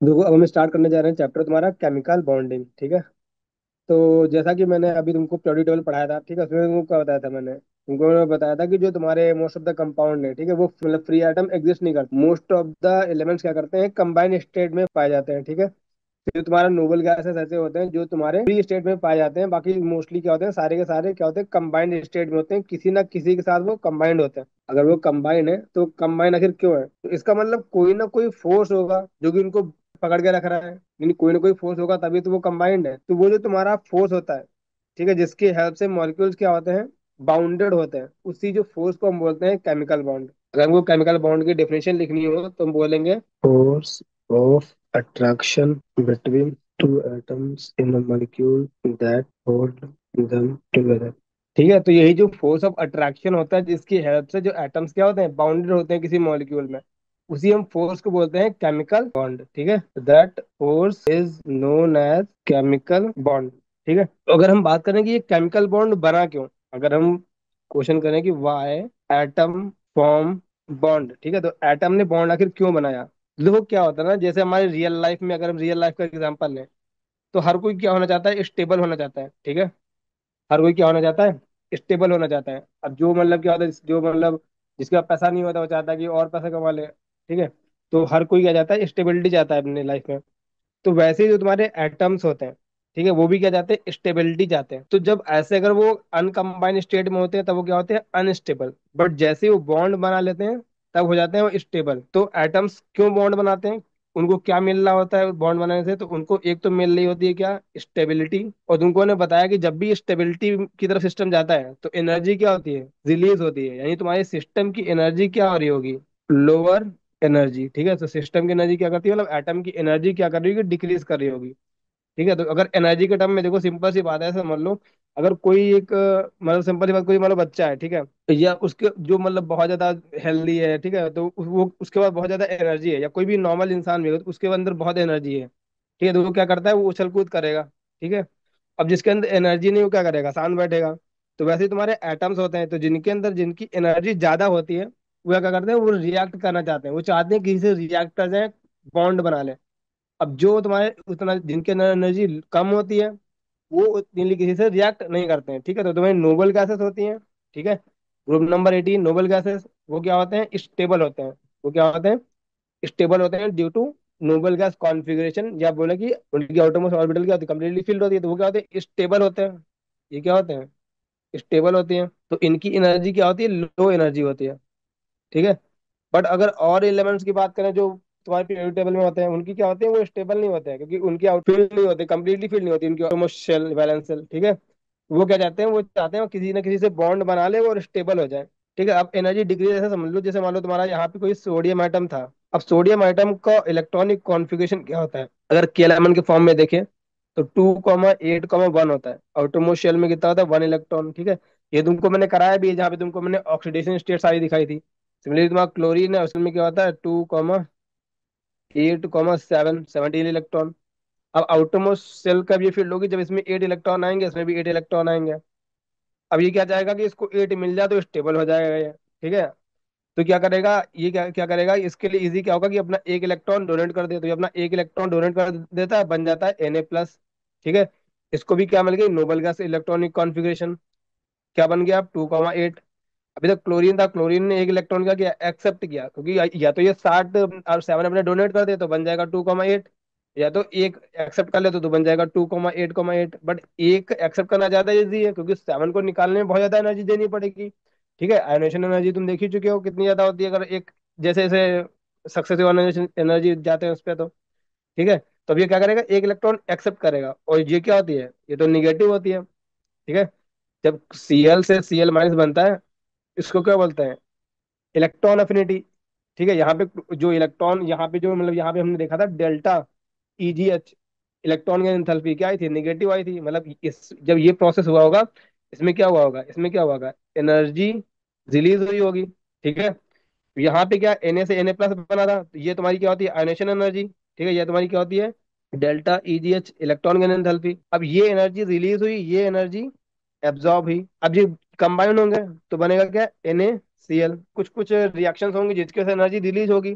देखो, अब हम स्टार्ट करने जा रहे हैं चैप्टर तुम्हारा केमिकल बॉन्डिंग। ठीक है। तो जैसा कि मैंने अभी तुमको पीरियोडिक टेबल पढ़ाया था, ठीक है, उसमें तुमको क्या बताया था मैंने तुमको बताया था कि जो तुम्हारे मोस्ट ऑफ द कंपाउंड है, ठीक है, वो मतलब फ्री एटम एग्जिस्ट नहीं करते। मोस्ट ऑफ द एलिमेंट्स क्या करते हैं, कंबाइंड स्टेट में पाए जाते हैं। ठीक है। जो तुम्हारा नोबल गैसेस ऐसे होते हैं जो तुम्हारे फ्री स्टेट में पाए जाते हैं, बाकी मोस्टली क्या होते हैं, सारे के सारे क्या होते हैं, कंबाइंड स्टेट में होते हैं, किसी ना किसी के साथ वो कंबाइंड होते हैं। अगर वो कंबाइंड है तो कंबाइंड आखिर क्यों है, तो इसका मतलब कोई ना कोई फोर्स होगा जो कि उनको पकड़ के रख रहा है, यानी कोई ना कोई फोर्स होगा तभी तो वो कंबाइंड है। तो वो जो तुम्हारा फोर्स होता है, ठीक है, जिसकी हेल्प से मॉलिक्यूल्स क्या होते हैं, बाउंडेड होते हैं, उसी जो फोर्स को हम बोलते हैं केमिकल बॉन्ड। अगर हमको केमिकल बॉन्ड की डेफिनेशन लिखनी हो तो हम बोलेंगे force of attraction between two atoms in a molecule that hold them together। ठीक है। तो यही जो फोर्स ऑफ अट्रैक्शन होता है, जिसकी हेल्प से जो एटम्स क्या होते हैं, बाउंडेड होते हैं किसी मॉलिक्यूल में, उसी हम फोर्स को बोलते हैं केमिकल बॉन्ड। ठीक है। That force is known as chemical bond. ठीक है। तो अगर हम बात करें कि ये केमिकल बॉन्ड बना क्यों, अगर हम क्वेश्चन करें कि वाई एटम फॉर्म बॉन्ड, ठीक है, तो एटम ने बॉन्ड आखिर क्यों बनाया। देखो क्या होता है ना, जैसे हमारे रियल लाइफ में, अगर हम रियल लाइफ का एग्जांपल लें, तो हर कोई क्या होना चाहता है, स्टेबल होना चाहता है। ठीक है। हर कोई क्या होना चाहता है, स्टेबल होना चाहता है। अब जो मतलब क्या होता है, जो मतलब जिसके पास पैसा नहीं होता वो चाहता है कि और पैसा कमा ले। ठीक है। तो हर कोई क्या चाहता है, स्टेबिलिटी चाहता है अपनी लाइफ में। तो वैसे ही जो तुम्हारे एटम्स होते हैं, ठीक है, वो भी क्या चाहते हैं, स्टेबिलिटी चाहते हैं। तो जब ऐसे अगर वो अनकम्बाइंड स्टेट में होते हैं तब वो क्या होते हैं, अनस्टेबल। बट जैसे ही वो बॉन्ड बना लेते हैं तब हो जाते हैं वो स्टेबल। तो एटम्स क्यों बॉन्ड बनाते हैं, उनको क्या मिल रहा होता है बॉन्ड बनाने से, तो उनको एक तो मिल रही होती है क्या, स्टेबिलिटी। और तुमको ने बताया कि जब भी स्टेबिलिटी की तरफ सिस्टम जाता है तो एनर्जी क्या होती है, रिलीज होती है, यानी तुम्हारे सिस्टम की एनर्जी क्या हो रही होगी, लोअर एनर्जी। ठीक है। तो सिस्टम की एनर्जी क्या करती है, मतलब एटम की एनर्जी क्या कर रही होगी, डिक्रीज कर रही होगी। ठीक है। तो अगर एनर्जी के टर्म में देखो, सिंपल सी बात है, ऐसे समझ लो, अगर कोई एक मतलब सिंपल सी बात, कोई मतलब बच्चा है, ठीक है, या उसके जो मतलब बहुत ज्यादा हेल्दी है, ठीक है, तो वो उसके पास बहुत ज्यादा एनर्जी है, या कोई भी नॉर्मल इंसान भी हो तो उसके अंदर बहुत एनर्जी है, ठीक है, तो वो क्या करता है, वो उछल कूद करेगा। ठीक है। अब जिसके अंदर एनर्जी नहीं, वो क्या करेगा, शांत बैठेगा। तो वैसे ही तुम्हारे एटम्स होते हैं, तो जिनके अंदर जिनकी एनर्जी ज्यादा होती है वो क्या करते हैं, वो रिएक्ट करना चाहते हैं, वो चाहते हैं किसी से रिएक्ट कर जाए, बॉन्ड बना ले। अब जो तुम्हारे उतना जिनके अंदर एनर्जी कम होती है वो उतनी किसी से रिएक्ट नहीं करते हैं। ठीक है। तो तुम्हारी नोबल गैसेस होती हैं, ठीक है, ग्रुप नंबर 18 नोबल गैसेस, वो क्या होते हैं, स्टेबल होते हैं। वो क्या होते हैं, स्टेबल होते हैं due to noble gas configuration, या बोले कि उनकी आउटरमोस्ट ऑर्बिटल क्या होती है, कंप्लीटली फिल्ड होती है, तो वो क्या होते हैं, स्टेबल होते हैं। ये क्या होते हैं, स्टेबल होती हैं। तो इनकी एनर्जी क्या होती है, लो एनर्जी होती है। ठीक है। बट अगर और एलिमेंट्स की बात करें जो तुम्हारे पीरियोडिक टेबल में होते हैं, उनकी क्या होती है, वो स्टेबल नहीं होते हैं, क्योंकि उनकी आउटफील्ड नहीं होती, कंप्लीटली फील्ड नहीं होती उनकी, ऑलमोस्ट शेल वैलेंस शेल। ठीक है। वो क्या चाहते हैं, वो चाहते हैं वो किसी ना किसी से बॉन्ड बना ले वो और स्टेबल हो जाए। ठीक है। अब एनर्जी डिग्री ऐसे समझ लो, जैसे मान लो तुम्हारा यहाँ पे कोई सोडियम आइटम था। अब सोडियम आइटम का इलेक्ट्रॉनिक कॉन्फ़िगरेशन क्या होता है, अगर के एलिमेंट के फॉर्म में देखें तो 2,8,1 होता है। आउटरमोस्ट शेल में कितना होता है, 1 इलेक्ट्रॉन। ठीक है। ये तुमको मैंने कराया भी है, जहाँ पे तुमको मैंने ऑक्सीडेशन स्टेट सारी दिखाई थी। सिमिलरली तुम्हारा क्लोरीन है, उसमें क्या होता है, 2,8,7, 17 इलेक्ट्रॉन। अब आउटरमोस्ट सेल का भी ये फील्ड होगी, जब इसमें 8 इलेक्ट्रॉन आएंगे, इसमें भी 8 इलेक्ट्रॉन आएंगे। अब ये क्या चाहेगा कि इसको 8 मिल जाए तो स्टेबल हो जाएगा ये। ठीक है। तो क्या करेगा, ये क्या क्या करेगा, इसके लिए इजी क्या होगा कि अपना 1 इलेक्ट्रॉन डोनेट कर दे। तो ये अपना 1 इलेक्ट्रॉन डोनेट कर देता है, बन जाता है Na+। ठीक है। इसको भी क्या मिल गई, नोबल गैस इलेक्ट्रॉनिक कॉन्फ़िगरेशन। क्या बन गया, अब 2,8। अभी तक क्लोरीन था, क्लोरीन ने 1 इलेक्ट्रॉन का किया, एक्सेप्ट किया, क्योंकि या तो ये 60 और 7 अपने डोनेट कर दे तो बन जाएगा 2,8, या तो एक एक्सेप्ट कर ले तो बन जाएगा 2,8,8। बट एक एक्सेप्ट करना ज्यादा इजी है, क्योंकि 7 को निकालने में बहुत ज्यादा एनर्जी देनी पड़ेगी। ठीक है। आयोनेशन एनर्जी तुम देख ही चुके हो कितनी ज्यादा होती है, अगर एक जैसे जैसे सक्सेसिव आयोनेशन एनर्जी जाते हैं उस पर तो। ठीक है। तो अब ये क्या करेगा, 1 इलेक्ट्रॉन एक्सेप्ट करेगा, और ये क्या होती है, ये तो निगेटिव होती है। ठीक है। जब Cl से Cl- बनता है, इसको क्या बोलते हैं, इलेक्ट्रॉन अफिनिटी। ठीक है। यहाँ पे जो इलेक्ट्रॉन, यहाँ पे जो मतलब यहाँ पे हमने देखा था डेल्टा EGH, इलेक्ट्रॉन की एंथैल्पी क्या आई थी, निगेटिव आई थी। मतलब इस जब ये प्रोसेस हुआ होगा, इसमें क्या हुआ होगा, इसमें क्या हुआ होगा, एनर्जी रिलीज हुई होगी। ठीक है। तो यहाँ पे क्या Na से Na+ बना था, तो ये तुम्हारी क्या होती है, आयनेशन एनर्जी। ठीक है। ये तुम्हारी क्या होती है, delta EGH, electron gun enthalpy. अब ये एनर्जी रिलीज हुई, ये एनर्जी एब्जॉर्ब हुई। अब ये कंबाइन होंगे तो बनेगा क्या, NaCl। कुछ कुछ रिएक्शंस होंगी जिसके से एनर्जी रिलीज होगी,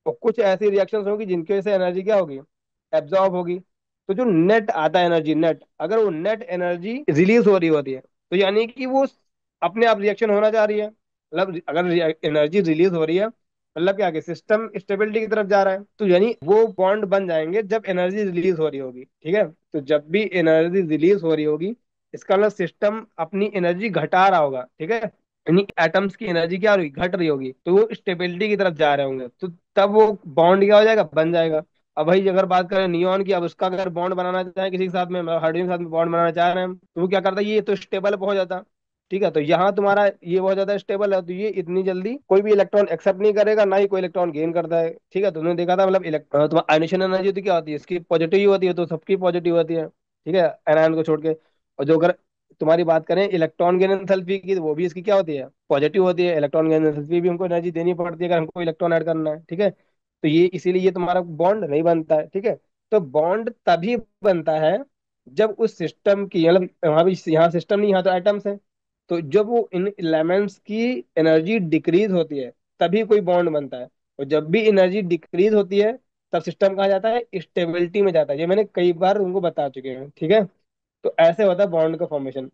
और कुछ ऐसी रिएक्शंस होगी जिनकी वजह से एनर्जी क्या होगी, एब्जॉर्ब होगी। तो जो नेट आता है एनर्जी, नेट, अगर वो नेट एनर्जी रिलीज हो रही होती है, तो यानी कि वो अपने आप रिएक्शन होना चाह रही है। मतलब अगर एनर्जी रिलीज हो रही है, मतलब क्या कि सिस्टम स्टेबिलिटी की तरफ जा रहा है, तो यानी वो बॉन्ड बन जाएंगे जब एनर्जी रिलीज हो रही होगी, ठीक है। तो जब भी एनर्जी रिलीज हो रही होगी, इसका मतलब सिस्टम अपनी एनर्जी घटा रहा होगा, ठीक है। यानी एटम्स की एनर्जी क्या हो रही, घट रही होगी, तो वो स्टेबिलिटी की तरफ जा रहे होंगे, तो तब वो बॉन्ड क्या हो जाएगा, बन जाएगा। अब भाई अगर बात करें नियॉन की, अब उसका अगर बॉन्ड बनाना चाहे किसी के साथ में, मतलब हाइड्रोजन के साथ में बॉन्ड बनाना चाह रहे हैं हम, तो वो क्या करता है, ये तो स्टेबल पहुंच जाता। ठीक है, तो यहाँ तुम्हारा ये बहुत ज्यादा स्टेबल है, तो ये इतनी जल्दी कोई भी इलेक्ट्रॉन एक्सेप्ट नहीं करेगा, ना ही कोई इलेक्ट्रॉन गेन करता है। ठीक है, तुमने देखा था, मतलब तुम्हारा आयनेशन एनर्जी तो क्या होती है, इसकी पॉजिटिव ही होती है, तो सबकी पॉजिटिव होती है, ठीक है, एनायन को छोड़ के। और जो अगर तुम्हारी बात करें इलेक्ट्रॉन गेन एंथैल्पी की, तो वो भी इसकी क्या होती है, पॉजिटिव होती है। इलेक्ट्रॉन गेन एंथैल्पी भी हमको एनर्जी देनी पड़ती है अगर हमको इलेक्ट्रॉन ऐड करना है, ठीक है। तो ये इसीलिए ये तुम्हारा बॉन्ड नहीं बनता है, ठीक है। तो बॉन्ड तभी बनता है जब उस सिस्टम की, मतलब वहां भी, यहाँ सिस्टम नहीं, यहाँ तो एटम्स है, तो जब वो इन एलिमेंट्स की एनर्जी डिक्रीज होती है, तभी कोई बॉन्ड बनता है। और जब भी एनर्जी डिक्रीज होती है, तब सिस्टम कहाँ जाता है, स्टेबिलिटी में जाता है। ये मैंने कई बार उनको बता चुके हैं, ठीक है। तो ऐसे होता है बॉन्ड का फॉर्मेशन,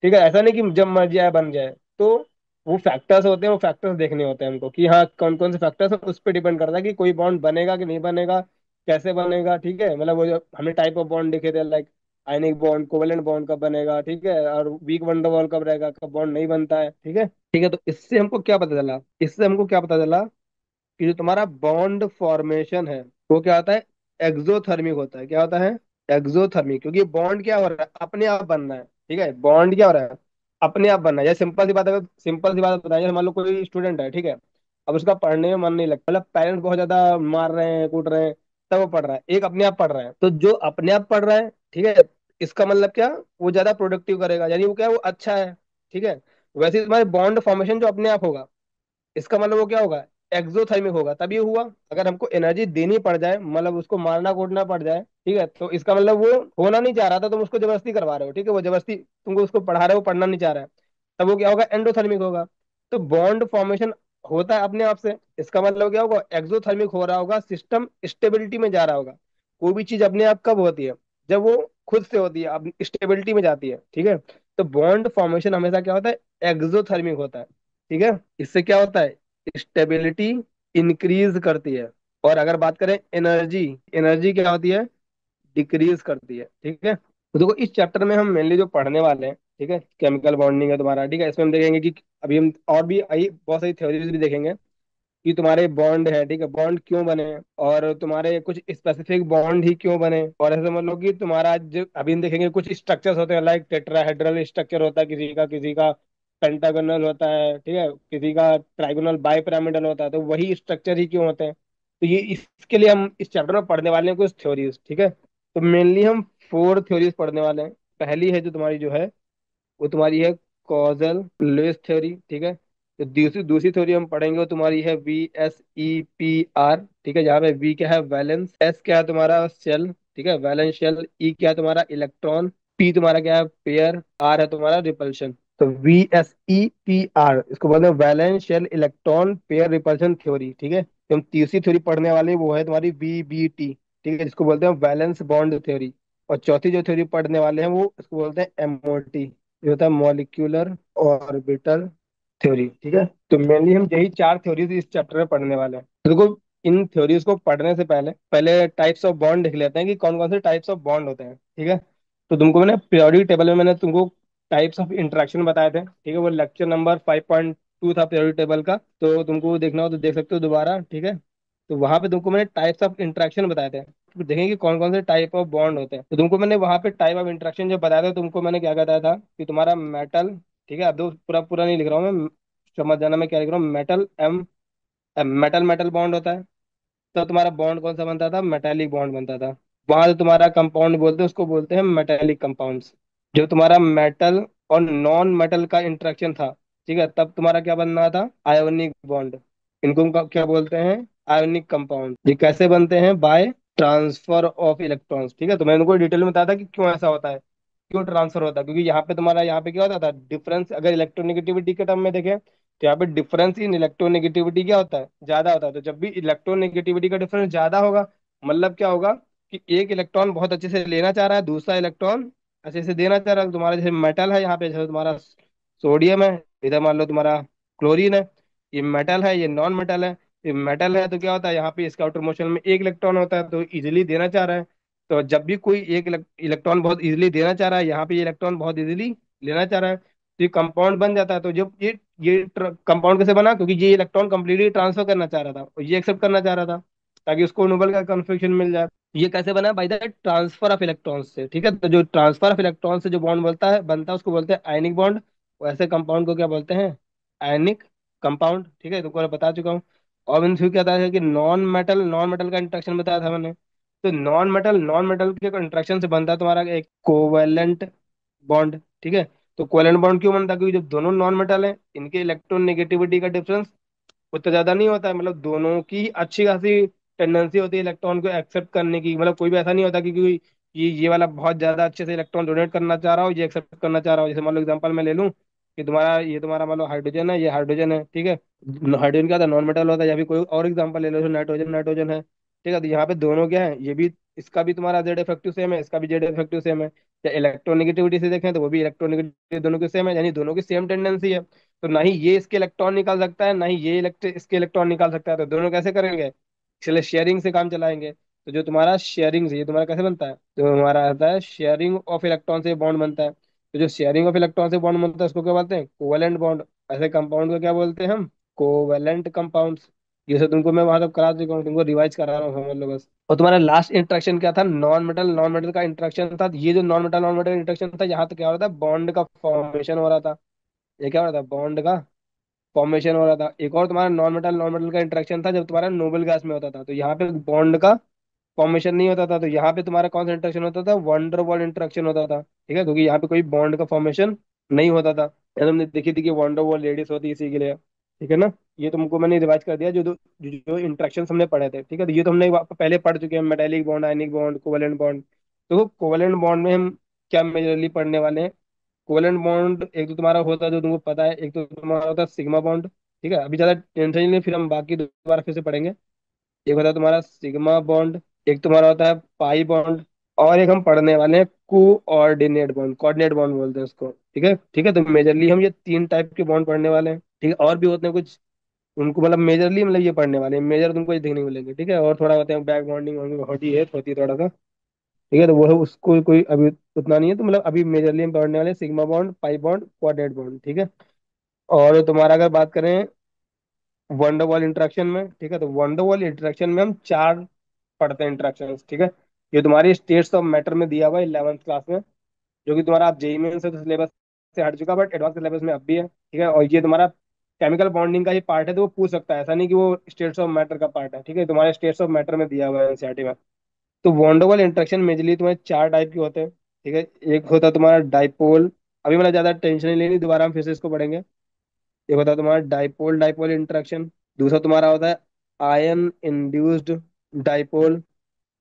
ठीक है। ऐसा नहीं कि जब मर्जी आए बन जाए। तो वो फैक्टर्स होते हैं, वो फैक्टर्स देखने होते हैं हमको, कि हाँ कौन कौन से फैक्टर्स हैं, उस पर डिपेंड करता है कि कोई बॉन्ड बनेगा कि नहीं बनेगा, कैसे बनेगा, ठीक है। मतलब वो जो हमें टाइप ऑफ बॉन्ड दिखे थे, like ionic bond, covalent bond कब बनेगा, ठीक है, और वीक वंडरवॉल कब रहेगा, कब बॉन्ड नहीं बनता है, ठीक है। ठीक है, तो इससे हमको क्या पता चला, इससे हमको क्या पता चला कि जो तुम्हारा बॉन्ड फॉर्मेशन है, वो क्या होता है, एक्सोथर्मिक होता है। क्या होता है, एक्सोथर्मिक, क्योंकि बॉन्ड क्या हो रहा है, अपने आप बनना है, ठीक है। बॉन्ड क्या हो रहा है, अपने आप बनना है। जैसे सिंपल सी बात है, सिंपल सी बात बताइए, मान लो कोई स्टूडेंट है, ठीक है, अब उसका पढ़ने में मन नहीं लगता, मतलब पेरेंट्स बहुत ज्यादा मार रहे हैं, कूट रहे हैं, तब वो पढ़ रहा है, एक अपने आप पढ़ रहा है। तो जो अपने आप पढ़ रहा है, ठीक है, इसका मतलब क्या, वो ज्यादा प्रोडक्टिव करेगा, यानी वो क्या है, वो अच्छा है, ठीक है। वैसे ही तुम्हारे बॉन्ड फॉर्मेशन जो अपने आप होगा, इसका मतलब वो क्या होगा, एक्सोथर्मिक होगा। तब ये हुआ, अगर हमको एनर्जी देनी पड़ जाए, मतलब उसको मारना कूटना पड़ जाए, ठीक है, तो इसका मतलब वो होना नहीं चाह रहा था, तुम उसको जबरदस्ती करवा रहे हो, ठीक है, वो जबरदस्ती तुमको उसको पढ़ा रहे हो, पढ़ना नहीं चाह रहा है, तब वो क्या होगा, एंडोथर्मिक होगा। तो बॉन्ड फॉर्मेशन होता है अपने आप से, इसका मतलब क्या होगा, एक्सोथर्मिक हो रहा होगा, सिस्टम स्टेबिलिटी में जा रहा होगा। कोई भी चीज अपने आप कब होती है, जब वो खुद से होती है, अब स्टेबिलिटी में जाती है, ठीक है। तो बॉन्ड फॉर्मेशन हमेशा क्या होता है, एक्सोथर्मिक होता है, ठीक है। इससे क्या होता है, स्टेबिलिटी इंक्रीज करती है। और अगर बात करें एनर्जी, एनर्जी क्या होती है, डिक्रीज करती है, ठीक है। तो देखो इस चैप्टर में हम मेनली जो पढ़ने वाले हैं, ठीक है, केमिकल बॉन्डिंग है तुम्हारा, ठीक है, इसमें हम देखेंगे कि अभी हम और भी बहुत सारी थ्योरीज भी देखेंगे कि तुम्हारे बॉन्ड है, ठीक है, बॉन्ड क्यों बने, और तुम्हारे कुछ स्पेसिफिक बॉन्ड ही क्यों बने। और ऐसे समझ लो कि तुम्हारा जो अभी हम देखेंगे, कुछ स्ट्रक्चर्स होते हैं, लाइक टेट्राहेड्रल स्ट्रक्चर होता है किसी का पेंटागोनल होता है, ठीक है, किसी का ट्राइगोनल बाइपिरामिडल होता है, तो वही स्ट्रक्चर ही क्यों होते हैं। तो ये इसके लिए हम इस चैप्टर में पढ़ने वाले हैं कुछ थ्योरीज, ठीक है। तो मेनली हम 4 थ्योरीज पढ़ने वाले हैं। पहली है जो तुम्हारी जो है, वो तुम्हारी है कॉजल लुईस थ्योरी, ठीक है। तो दूसरी दूसरी थ्योरी हम पढ़ेंगे, वो तुम्हारी है VSEPR, ठीक है, जहाँ पे V क्या है, वैलेंस, S क्या है तुम्हारा, शेल, ठीक है, वैलेंस शेल, E क्या है तुम्हारा, इलेक्ट्रॉन, P तुम्हारा क्या है, पेयर, R है तुम्हारा रिपल्शन। तो VSEPR इसको बोलते हैं valence shell electron pair repulsion theory, ठीक है। तो हम तीसरी थ्योरी पढ़ने वाले हैं, वो है तुम्हारी VBT, ठीक है, जिसको बोलते हैं वैलेंस बॉन्ड थ्योरी। और चौथी जो थ्योरी पढ़ने वाले हैं, वो इसको बोलते हैं MOT, ये होता है मॉलिक्यूलर ऑर्बिटल थ्योरी, ठीक है। तो मेनली हम यही 4 थ्योरीज इस चैप्टर में पढ़ने वाले हैं। तो देखो इन थ्योरीज को पढ़ने से पहले पहले टाइप्स ऑफ बॉन्ड देख लेते हैं कि कौन कौन से टाइप्स ऑफ बॉन्ड होते हैं, ठीक है। तो तुमको मैंने पीरियोडिक टेबल में मैंने तुमको टाइप्स ऑफ इंटरेक्शन बताए थे, ठीक है, वो लेक्चर नंबर 5.2 था पीरियोडिक टेबल का, तो तुमको वो देखना हो तो देख सकते हो दोबारा, ठीक है। तो वहां पे तुमको मैंने टाइप्स ऑफ इंटरेक्शन बताए थे, तो देखेंगे कि कौन कौन से टाइप ऑफ बॉन्ड होते हैं। तो तुमको मैंने वहां पे टाइप ऑफ इंटरेक्शन जो बताया था, तुमको मैंने क्या बताया था कि तुम्हारा मेटल, ठीक है, अब तो पूरा पूरा नहीं लिख रहा हूँ मैं, समझ जाना मैं क्या लिख रहा हूँ, metal M, metal metal bond होता है, तो तुम्हारा बॉन्ड कौन सा बनता था, मेटेलिक बॉन्ड बनता था। वहां जो तुम्हारा कंपाउंड बोलते हैं, उसको बोलते हैं मेटेलिक कंपाउंड्स। जो तुम्हारा मेटल और नॉन मेटल का इंटरेक्शन था, ठीक है, तब तुम्हारा क्या बनना था, आयोनिक बॉन्ड। इनको हम क्या बोलते हैं, आयोनिक कंपाउंड। ये कैसे बनते हैं, बाय ट्रांसफर ऑफ इलेक्ट्रॉन्स, ठीक है। तो मैंने उनको डिटेल में बताया था कि क्यों ऐसा होता है, क्यों ट्रांसफर होता है, क्योंकि यहाँ पे तुम्हारा, यहाँ पे क्या होता था डिफरेंस, अगर इलेक्ट्रोनेगेटिविटी के टर्म में देखें, तो यहाँ पे डिफरेंस इन इलेक्ट्रोनेगेटिविटी क्या होता है, ज्यादा होता है। तो जब भी इलेक्ट्रोनेगेटिविटी का डिफरेंस ज्यादा होगा, मतलब क्या होगा कि एक इलेक्ट्रॉन बहुत अच्छे से लेना चाह रहा है, दूसरा इलेक्ट्रॉन अच्छे से देना चाह रहा है। तुम्हारा जैसे मेटल है, यहाँ पे जैसे तुम्हारा सोडियम है, इधर मान लो तुम्हारा क्लोरीन है। ये मेटल है, ये नॉन मेटल है। ये मेटल है तो क्या होता है, यहाँ पे इसका आउटर मोशन में एक इलेक्ट्रॉन होता है, तो इजिली देना चाह रहा है। तो जब भी कोई एक इलेक्ट्रॉन बहुत इजिली देना चाह रहा है, यहाँ पे ये इलेक्ट्रॉन बहुत इजिली लेना चाह रहा है, तो ये कंपाउंड बन जाता है। तो जब ये कंपाउंड कैसे बना, क्योंकि ये इलेक्ट्रॉन कंप्लीटली ट्रांसफर करना चाह रहा था और ये एक्सेप्ट करना चाह रहा था, ताकि उसको नोबेल का कन्फेक्शन मिल जाए। ये कैसे बना, by the transfer of electrons से। ठीक है, तो जो ट्रांसफर ऑफ इलेक्ट्रॉन से जो बॉन्ड बनता है उसको बोलते हैं आयनिक बॉन्ड। वैसे कंपाउंड को क्या बोलते हैं, आयनिक कंपाउंड। ठीक है, तुमको मैं बता चुका हूँ। और मैंने फिर क्या बताया था कि नॉन मेटल का इंट्रैक्शन बताया था मैंने। तो नॉन मेटल के इंट्रैक्शन से बनता है तुम्हारा एक कोवेलेंट बॉन्ड। ठीक है, तो कोवेलेंट बॉन्ड क्यों बनता है, क्योंकि जब दोनों नॉन मेटल हैं, इनके इलेक्ट्रॉन नेगेटिविटी का डिफरेंस उतना ज्यादा नहीं होता है। मतलब दोनों की अच्छी खासी टेंडेंसी होती है इलेक्ट्रॉन को एक्सेप्ट करने की। मतलब कोई भी ऐसा नहीं होता कि कोई ये वाला बहुत ज्यादा अच्छे से इलेक्ट्रॉन डोनेट करना चाह रहा हो, ये एक्सेप्ट करना चाह रहा हो। जैसे मान लो एग्जांपल मैं ले लूं कि तुम्हारा मान लो हाइड्रोजन है, ये हाइड्रोजन है। ठीक है, हाइड्रोजन क्या होता है, नॉन मेटल होता है। या फिर कोई और एग्जांपल ले लो, नाइट्रोजन नाइट्रोजन है। ठीक है, तो यहाँ पे दोनों क्या है, ये भी इसका भी तुम्हारा जेड इफेक्टिव सेम है, इसका भी जेड इफेक्टिव सेम है। या इलेक्ट्रोनेगेटिविटी से देखें तो वो भी इलेक्ट्रोनेगेटिव दोनों के सेम है, यानी दोनों की सेम टेंडेंसी है। तो ना ही ये इसके इलेक्ट्रॉन निकाल सकता है, ना ही ये इसके इलेक्ट्रॉन निकाल सकता है। तो दोनों कैसे करेंगे, चले शेयरिंग से काम चलाएंगे। तो जो तुम्हारा शेयरिंग से, ये तुम्हारा कैसे बनता है, तो हमारा आता है शेयरिंग ऑफ इलेक्ट्रॉन से बॉन्ड बनता है। तो जो शेयरिंग ऑफ इलेक्ट्रॉन से बॉन्ड बनता है उसको क्या बोलते हैं, कोवेलेंट बॉन्ड। ऐसे कंपाउंड को क्या बोलते हैं हम, कोवेलेंट कंपाउंड्स। ये सब तुमको मैं वहां तक करा चुका हूँ, तुमको रिवाइज करा रहा हूँ, समझ लो बस। और तुम्हारा लास्ट इंट्रैक्शन क्या था, नॉन मेटल का इंट्रैक्शन था। ये जो नॉन मेटल इंट्रैक्शन था, यहाँ तो क्या हो रहा था, बॉन्ड का फॉर्मेशन हो रहा था। ये क्या हो रहा था, बॉन्ड का फॉर्मेशन हो रहा था। एक और तुम्हारा नॉन मेटल का इंट्रैक्शन था जब तुम्हारा नोबेल गैस में होता था, तो यहाँ पे बॉन्ड का फॉर्मेशन नहीं होता था। तो यहाँ पे तुम्हारा कौन सा इंट्रैक्शन होता था, वंडर वॉल इंट्रैक्शन होता था। ठीक है, क्योंकि यहाँ पे कोई बॉन्ड का फॉर्मेशन नहीं होता था। ये तुमने देखी थी कि वंडर वॉल लेडीज होती है इसी के लिए। ठीक है ना, ये तुमको मैंने रिवाइज कर दिया, जो इंट्रैक्शन हमने पढ़े थे। ठीक है, तो ये तो हमने पहले पढ़ चुके हैं, metallic bond, ionic bond, covalent bond. तो कोवेलेंट बॉन्ड में हम क्या मेजरली पढ़ने वाले हैं, कोवेलेंट बॉन्ड एक तो तुम्हारा होता है जो तुमको पता है, एक तो तुम्हारा होता है सिग्मा बॉन्ड। ठीक है, अभी ज्यादा टेंशन नहीं लें, फिर हम बाकी दोबारा फिर से पढ़ेंगे। एक होता है तुम्हारा सिग्मा बॉन्ड, एक तुम्हारा होता है पाई बॉन्ड, और एक हम पढ़ने वाले हैं कोऑर्डिनेट बॉन्ड, कोऑर्डिनेट बॉन्ड बोलते हैं उसको। ठीक है, ठीक है, तो मेजरली हम ये तीन टाइप के बॉन्ड पढ़ने वाले हैं। ठीक है, और भी होते हैं कुछ, उनको मतलब मेजरली मतलब ये पढ़ने वाले हैं, मेजर तुमको ये देखने को मिलेंगे। ठीक है, और थोड़ा होते हैं बैक बॉन्डिंग होती है थोड़ा सा। ठीक है, तो वो है, उसको कोई अभी उतना नहीं है। तो मतलब अभी मेजरली हम पढ़ने वाले sigma bond, pi bond, coordinate bond. ठीक है, और तुम्हारा अगर बात करें वंडरवॉल इंटरेक्शन में, ठीक है, तो वंडरवॉल इंटरेक्शन में हम चार पढ़ते हैं इंटरेक्शन। ठीक है, ये तुम्हारी स्टेट्स ऑफ मैटर में दिया हुआ है 11th क्लास में, जो कि तुम्हारा आप जेई में से तो सिलेबस से हट चुका, बट एडवांस सिलेबस में अब भी है। ठीक है, और ये तुम्हारा केमिकल बॉन्डिंग का ही पार्ट है, तो वो पूछ सकता है, ऐसा नहीं कि वो स्टेट्स ऑफ मैटर का पार्ट है। ठीक है, तुम्हारे स्टेट्स ऑफ मैटर में दिया हुआ है एनसीईआरटी में। तो वॉन्डरवॉल इंटरेक्शन मेजरली तुम्हारे चार टाइप के होते हैं। ठीक है, एक होता है तुम्हारा डाइपोल, अभी मतलब ज्यादा टेंशन नहीं लेनी, दोबारा हम फिर से इसको पढ़ेंगे। एक होता है तुम्हारा डाइपोल डाइपोल इंटरेक्शन। दूसरा तुम्हारा होता है आयन इंड्यूस्ड डाइपोल।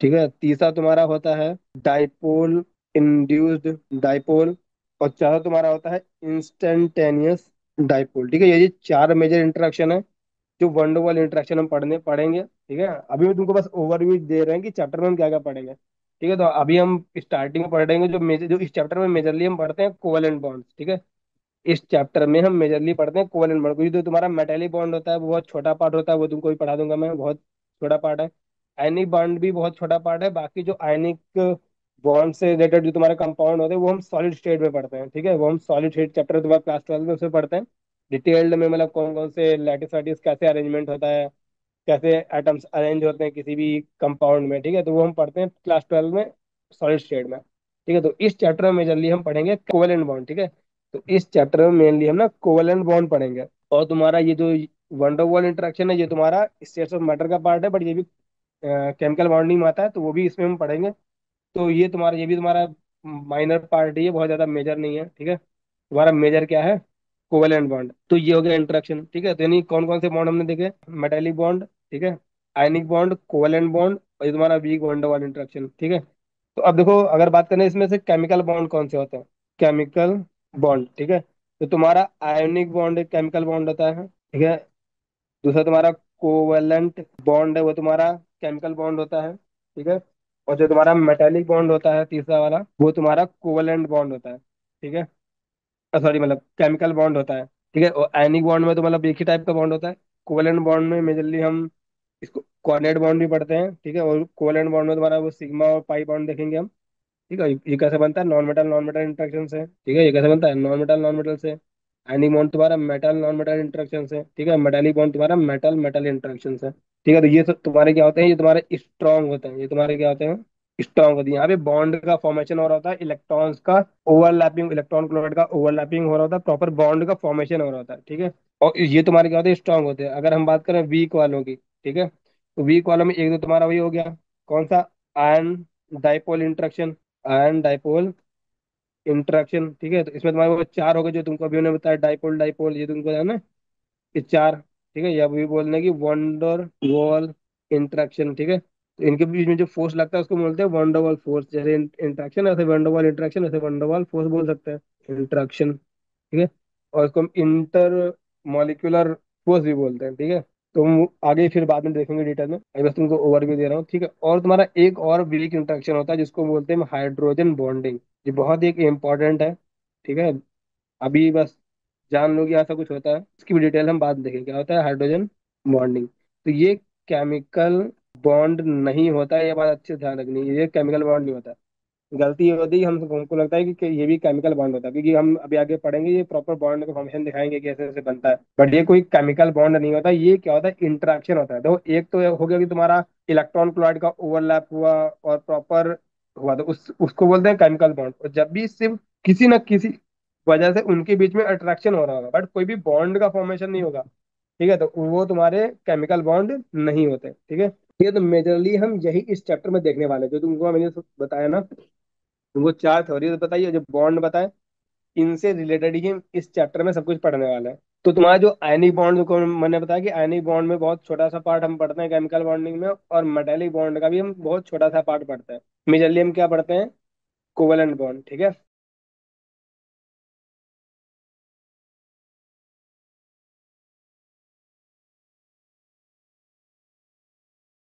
ठीक है, तीसरा तुम्हारा होता है डाइपोल इंड्यूस्ड डाइपोल। और चौथा तुम्हारा होता है इंस्टेंटेनियस डाइपोल। ठीक है, ये चार मेजर इंटरेक्शन है जो वंडरवॉल इंटरेक्शन हम पढ़ेंगे। ठीक है, अभी मैं तुमको बस ओवरव्यू दे रहे हैं कि चैप्टर में हम क्या क्या पढ़ेंगे। ठीक है, तो अभी हम स्टार्टिंग में पढ़ेंगे जो इस चैप्टर में मेजरली हम पढ़ते हैं कोवेलेंट बॉन्ड्स। ठीक है, इस चैप्टर में हम मेजरली पढ़ते हैं कोवेलेंट बॉन्ड, क्योंकि जो तुम्हारा मेटेलिक बॉन्ड होता है वो बहुत छोटा पार्ट होता है, वो तुमको भी पढ़ा दूंगा मैं, बहुत छोटा पार्ट है। आयनिक बॉन्ड भी बहुत छोटा पार्ट है। बाकी जो आयनिक बॉन्ड से रिलेटेड जो तुम्हारे कंपाउंड होते हैं वो हम सॉलिड स्टेट में पढ़ते हैं। ठीक है, वो हम सॉलिड स्टेट चैप्टर तुम्हारा क्लास 12 में उसमें पढ़ते हैं डिटेल्ड में, मतलब कौन कौन से लैटिस वाटिस कैसे अरेंजमेंट होता है, कैसे एटम्स अरेंज होते हैं किसी भी कंपाउंड में। ठीक है, तो वो हम पढ़ते हैं क्लास 12 में सॉलिड स्टेट में। ठीक है, तो इस चैप्टर में मेजरली हम पढ़ेंगे कोवेलेंट बॉन्ड। ठीक है, तो इस चैप्टर में मेनली हम ना कोवेलेंट बॉन्ड पढ़ेंगे। और तुम्हारा ये जो वंडरवॉल इंटरेक्शन है, ये तुम्हारा स्टेट्स ऑफ मैटर का पार्ट है, बट ये भी केमिकल बॉन्डिंग में आता है, तो वो भी इसमें हम पढ़ेंगे। तो ये भी तुम्हारा माइनर पार्ट ही है, बहुत ज्यादा मेजर नहीं है। ठीक है, तुम्हारा मेजर क्या है, कोवेलेंट बॉन्ड। तो ये हो गया इंटरेक्शन। ठीक है, तो यानी कौन कौन से बॉन्ड हमने देखे, मेटेलिक बॉन्ड, ठीक है, आयनिक बॉन्ड, कोवेलेंट बॉन्ड, और ये तुम्हारा वीक वंडरवॉल इंटरेक्शन। ठीक है, तो अब देखो अगर बात करें इसमें से केमिकल बॉन्ड कौन से होते हैं, केमिकल बॉन्ड। ठीक है, तो तुम्हारा आयोनिक बॉन्ड एक केमिकल बॉन्ड होता है, ठीक है। दूसरा तुम्हारा कोवेलेंट बॉन्ड है, वो तुम्हारा केमिकल बॉन्ड होता है, ठीक है। और जो तुम्हारा मेटेलिक बॉन्ड होता है तीसरा वाला, वो तुम्हारा कोवेलेंट बॉन्ड होता है, ठीक है। सॉरी, मतलब केमिकल बॉन्ड होता है, ठीक है। और आयनिक बॉन्ड में तो मतलब एक ही टाइप का बॉन्ड होता है। कोवेलेंट बॉन्ड में मेजरली हम इसको कोऑर्डिनेट बॉन्ड भी पढ़ते हैं, ठीक है। और कोवेलेंट बॉन्ड में तुम्हारा वो सिग्मा और पाई बॉन्ड देखेंगे हम, ठीक है। ये कैसे बनता है, नॉन मेटल इंटरेक्शन से, ठीक है। ये कैसे बनता है, नॉन मेटल से। आयनिक बॉन्ड तुम्हारा मेटल नॉन मेटल इंटरेक्शन से, ठीक है। मेटालिक बॉन्ड तुम्हारा मेटल मेटल इंटरेक्शन से, ठीक है। तो ये सब तुम्हारे क्या होते हैं, ये तुम्हारे स्ट्रॉन्ग होते हैं, ये तुम्हारे क्या होते हैं, स्ट्रॉन्ग होती है। यहाँ पे बॉन्ड का फॉर्मेशन हो रहा होता है, इलेक्ट्रॉन्स का ओवरलैपिंग, इलेक्ट्रॉन क्लोराइड का ओवरलैपिंग हो रहा होता है, प्रॉपर बॉन्ड का फॉर्मेशन हो रहा होता है, ठीक है। और ये तुम्हारे क्या होते हैं, स्ट्रॉन्ग होते हैं। अगर हम बात करें वीक वालों की, ठीक है, तो वीक वालों में एक तो तुम्हारा वही हो गया, कौन सा, ion dipole interaction, ion dipole interaction, ठीक है। तो इसमें तुम्हारे वो चार हो गए जो तुमको अभी उन्होंने बताया, डाइपोल डाइपोल, ये तुमको है ना, ये चार, ठीक है। या भी बोलने की वंडर वॉल इंटरेक्शन, ठीक है। तो इनके बीच में जो फोर्स लगता है उसको बोलते हैं वंडर वॉल फोर्स। जैसे इंटरेक्शन ऐसे वंडर वॉल इंटरेक्शन, ऐसे वंडर वॉल फोर्स बोल सकते हैं, इंटरेक्शन, ठीक है। और इसको हम इंटर मॉलिक्यूलर फोर्स भी बोलते हैं, ठीक है। तो हम आगे फिर बाद में देखेंगे डिटेल में, अभी बस तुमको ओवरव्यू दे रहा हूँ, ठीक है। और तुम्हारा एक और वीक इंटरेक्शन होता है जिसको बोलते हैं हाइड्रोजन बॉन्डिंग। ये बहुत एक इम्पॉर्टेंट है, ठीक है। अभी बस जान लो कि ऐसा कुछ होता है, इसकी भी डिटेल हम बाद में देखेंगे क्या होता है हाइड्रोजन बॉन्डिंग। तो ये केमिकल बॉन्ड नहीं होता है, ये बात अच्छे से ध्यान रखनी है, ये केमिकल बॉन्ड नहीं होता। गलती ये होती है, हम हमको लगता है कि ये भी केमिकल बॉन्ड होता है, क्योंकि हम अभी आगे पढ़ेंगे, ये प्रॉपर बॉन्ड का फॉर्मेशन दिखाएंगे कि ऐसे ऐसे बनता है। बट ये कोई केमिकल बॉन्ड नहीं होता, ये क्या होता है, इंटरेक्शन होता है। तो एक तो हो गया कि तुम्हारा इलेक्ट्रॉन क्लोराइड का ओवरलैप हुआ और प्रॉपर हुआ, तो उसको बोलते हैं केमिकल बॉन्ड। और जब भी सिर्फ किसी न किसी वजह से उनके बीच में अट्रैक्शन हो रहा होगा, बट कोई भी बॉन्ड का फॉर्मेशन नहीं होगा, ठीक है, तो वो तुम्हारे केमिकल बॉन्ड नहीं होते, ठीक है। ये तो मेजरली हम यही इस चैप्टर में देखने वाले हैं। जो तुमको मैंने बताया ना, तुमको चार थ्योरी बताइए, जो बॉन्ड बताए, इनसे रिलेटेड ही हम इस चैप्टर में सब कुछ पढ़ने वाले हैं। तो तुम्हारा जो आयनिक बॉन्ड को मैंने बताया कि आयनिक बॉन्ड में बहुत छोटा सा पार्ट हम पढ़ते हैं केमिकल बॉन्डिंग में, और मेटेलिक बॉन्ड का भी हम बहुत छोटा सा पार्ट पढ़ते हैं। मेजरली हम क्या पढ़ते हैं, कोवेलेंट बॉन्ड, ठीक है।